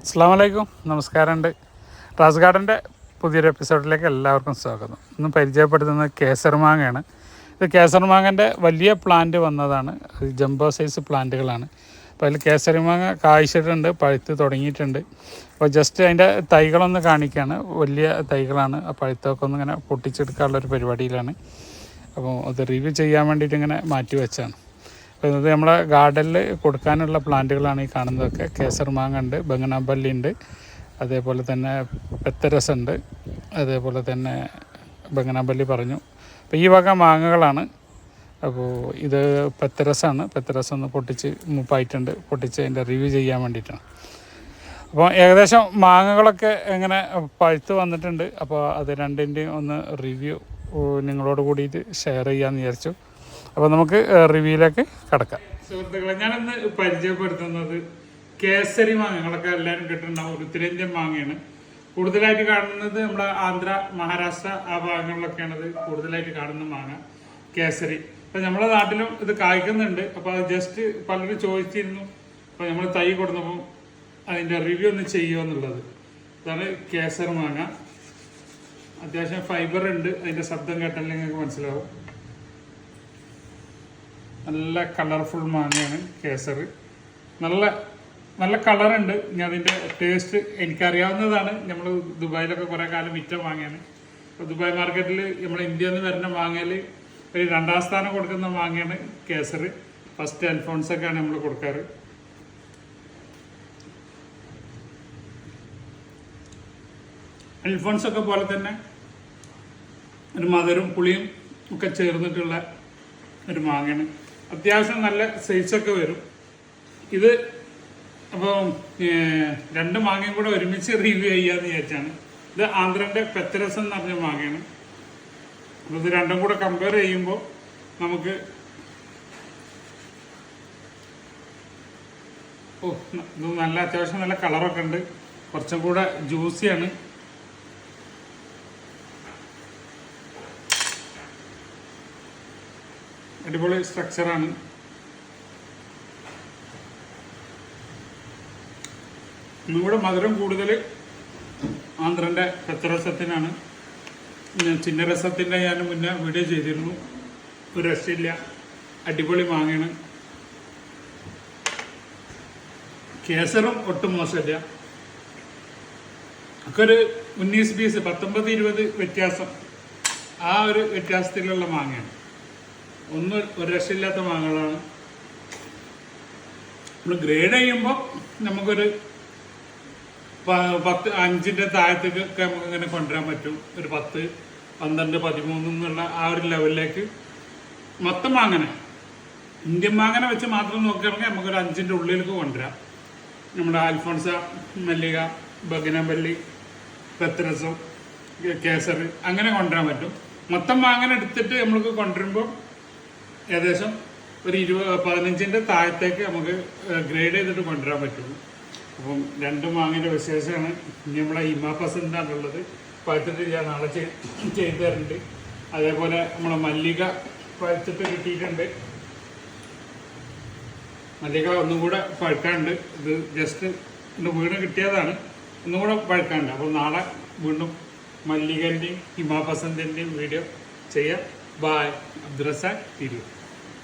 അസ്സലാമു അലൈക്കും, നമസ്കാരമുണ്ട്. റാസ് ഗാർഡൻ്റെ പുതിയൊരു എപ്പിസോഡിലേക്ക് എല്ലാവർക്കും സ്വാഗതം. ഇന്ന് പരിചയപ്പെടുത്തുന്നത് കേസർ മാങ്ങയാണ്. ഇത് കേസർ മാങ്ങൻ്റെ വലിയ പ്ലാന്റ് വന്നതാണ്. ജംബോ സൈസ് പ്ലാന്റുകളാണ്. അപ്പോൾ അതിൽ കേസരി മാങ്ങ കായ്ച്ചിട്ടുണ്ട്, പഴുത്ത് തുടങ്ങിയിട്ടുണ്ട്. അപ്പോൾ ജസ്റ്റ് അതിൻ്റെ തൈകളൊന്ന് കാണിക്കുകയാണ്. വലിയ തൈകളാണ്. ആ പഴുത്തൊക്കെ ഒന്ന് ഇങ്ങനെ പൊട്ടിച്ചെടുക്കാനുള്ളൊരു പരിപാടിയിലാണ്. അപ്പോൾ അത് റിവ്യൂ ചെയ്യാൻ വേണ്ടിയിട്ട് ഇങ്ങനെ മാറ്റി വെച്ചാണ്. അപ്പോൾ ഇത് നമ്മളെ ഗാർഡനിൽ കൊടുക്കാനുള്ള പ്ലാന്റുകളാണ് ഈ കാണുന്നതൊക്കെ. കേസർ മാങ്ങ ഉണ്ട്, ബംഗനാപ്പള്ളി ഉണ്ട്, അതേപോലെ തന്നെ പെത്തരസ് ഉണ്ട്, അതേപോലെ തന്നെ ബംഗനാപ്പള്ളി പറഞ്ഞു. അപ്പോൾ ഈ വക മാങ്ങകളാണ്. അപ്പോൾ ഇത് പെത്തരസാണ്. പെത്തരസ് ഒന്ന് പൊട്ടിച്ച് മൂപ്പായിട്ടുണ്ട്, പൊട്ടിച്ച് അതിൻ്റെ റിവ്യൂ ചെയ്യാൻ വേണ്ടിയിട്ടാണ്. അപ്പോൾ ഏകദേശം മാങ്ങകളൊക്കെ ഇങ്ങനെ പഴുത്ത് വന്നിട്ടുണ്ട്. അപ്പോൾ അത് രണ്ടിൻ്റെയും ഒന്ന് റിവ്യൂ നിങ്ങളോട് കൂടിയിട്ട് ഷെയർ ചെയ്യാമെന്ന് വിചാരിച്ചു. അപ്പോൾ നമുക്ക് റിവ്യൂയിലേക്ക് കടക്കാം. സുഹൃത്തുക്കളെ, ഞാനിന്ന് പരിചയപ്പെടുത്തുന്നത് കേസരി മാങ്ങകളൊക്കെ എല്ലാവരും കിട്ടുന്നുണ്ടാവും. ഒരു ഉത്തരേന്ത്യൻ മാങ്ങയാണ്. കൂടുതലായിട്ട് കാണുന്നത് നമ്മുടെ ആന്ധ്ര, മഹാരാഷ്ട്ര ആ ഭാഗങ്ങളിലൊക്കെയാണ് ഇത് കൂടുതലായിട്ട് കാണുന്ന മാങ്ങ കേസരി. അപ്പം നമ്മുടെ നാട്ടിലും ഇത് കായ്ക്കുന്നുണ്ട്. അപ്പോൾ അത് ജസ്റ്റ് പലരും ചോദിച്ചിരുന്നു. അപ്പോൾ നമ്മൾ തൈ കൊടുന്നപ്പോൾ അതിൻ്റെ റിവ്യൂ ഒന്ന് ചെയ്യുമോ എന്നുള്ളത്. ഇതാണ് കേസർ മാങ്ങ. അത്യാവശ്യം ഫൈബർ ഉണ്ട്. അതിൻ്റെ ശബ്ദം കേട്ടാൽ നിങ്ങൾക്ക് മനസ്സിലാവും. നല്ല കളർഫുൾ മാങ്ങയാണ് കേസർ. നല്ല നല്ല കളറുണ്ട്. ഞാൻ അതിൻ്റെ ടേസ്റ്റ് എനിക്കറിയാവുന്നതാണ്. നമ്മൾ ദുബായിലൊക്കെ കുറേ കാലം വിറ്റ മാങ്ങയാണ്. അപ്പോൾ ദുബായ് മാർക്കറ്റിൽ നമ്മൾ ഇന്ത്യയിൽ നിന്ന് വരുന്ന മാങ്ങയിൽ ഒരു 2ാം സ്ഥാനം കൊടുക്കുന്ന മാങ്ങയാണ് കേസർ. ഫസ്റ്റ് അൽഫോൺസൊക്കെയാണ് നമ്മൾ കൊടുക്കാറ്. അൽഫോൺസൊക്കെ പോലെ തന്നെ ഒരു മധുരവും പുളിയും ഒക്കെ ചേർന്നിട്ടുള്ള ഒരു മാങ്ങയാണ്. അത്യാവശ്യം നല്ല സൈസൊക്കെ വരും ഇത്. അപ്പോൾ 2 മാങ്ങയും കൂടെ ഒരുമിച്ച് റിവ്യൂ ചെയ്യാമെന്ന് വിചാരിച്ചാണ്. ഇത് ആന്ധ്രൻ്റെ പെത്തരസ് എന്ന് പറഞ്ഞ മാങ്ങയാണ്. അപ്പോൾ ഇത് രണ്ടും കൂടെ കമ്പയർ ചെയ്യുമ്പോൾ നമുക്ക് ഇത് നല്ല അത്യാവശ്യം നല്ല കളറൊക്കെ ഉണ്ട്. കുറച്ചും കൂടെ ജ്യൂസിയാണ്. അടിപൊളി സ്ട്രക്ചറാണ്. ഒന്നുകൂടെ മധുരം കൂടുതൽ ആന്ധ്രൻ്റെ പെത്തരസത്തിനാണ്. ചിന്നരസത്തിൻ്റെ ഞാൻ മുന്നേ വീഡിയോ ചെയ്തിരുന്നു. ഒരു രക്ഷയില്ല, അടിപൊളി മാങ്ങയാണ്. കേസറും ഒട്ടും മോശമില്ല. ഒക്കെ ഒരു 19-20 19-20 വ്യത്യാസം, ആ ഒരു വ്യത്യാസത്തിലുള്ള മാങ്ങയാണ്. ഒരു രക്ഷയില്ലാത്ത മാങ്ങകളാണ്. നമ്മൾ ഗ്രേഡ് ചെയ്യുമ്പോൾ നമുക്കൊരു 5ൻ്റെ താഴത്തേക്കൊക്കെ നമുക്ക് ഇങ്ങനെ കൊണ്ടുവരാൻ പറ്റും. ഒരു 10, 12, 13 എന്നുള്ള ആ ഒരു ലെവലിലേക്ക് മൊത്തം മാങ്ങനെ ഇന്ത്യൻ മാങ്ങനെ വെച്ച് മാത്രം നോക്കുകയാണെങ്കിൽ നമുക്കൊരു 5ൻ്റെ ഉള്ളിലേക്ക് കൊണ്ടുവരാം. നമ്മുടെ അൽഫോൺസ, മല്ലിക, ബംഗനാപ്പള്ളി, പെത്തരസം, കേസർ അങ്ങനെ കൊണ്ടുവരാൻ പറ്റും. മൊത്തം മാങ്ങനെ എടുത്തിട്ട് നമ്മൾക്ക് കൊണ്ടുവരുമ്പോൾ ഏകദേശം ഒരു 15ൻ്റെ താഴത്തേക്ക് നമുക്ക് ഗ്രേഡ് ചെയ്തിട്ട് കൊണ്ടുവരാൻ പറ്റുള്ളൂ. അപ്പം 2 മാങ്ങേൻ്റെ വിശേഷമാണ്. ഇനി നമ്മളെ ഇമാ പസന്താണുള്ളത്. പഴുത്തിട്ട് ഞാൻ നാളെ ചെയ്തു തരുന്നുണ്ട്. അതേപോലെ നമ്മളെ മല്ലിക പഴുത്തിട്ട് കിട്ടിയിട്ടുണ്ട്. മല്ലിക ഒന്നും കൂടെ പഴുക്കാണ്ട്. ഇത് ജസ്റ്റ് വീണ് കിട്ടിയതാണ്. ഒന്നും കൂടെ പഴുക്കാണ്ട്. അപ്പോൾ നാളെ വീണ്ടും മല്ലികൻ്റെയും ഹിമാ പസന്തിൻ്റെയും വീഡിയോ ചെയ്യാം. ബായ്. അബ്ദുറസാഖ് തിരൂർ.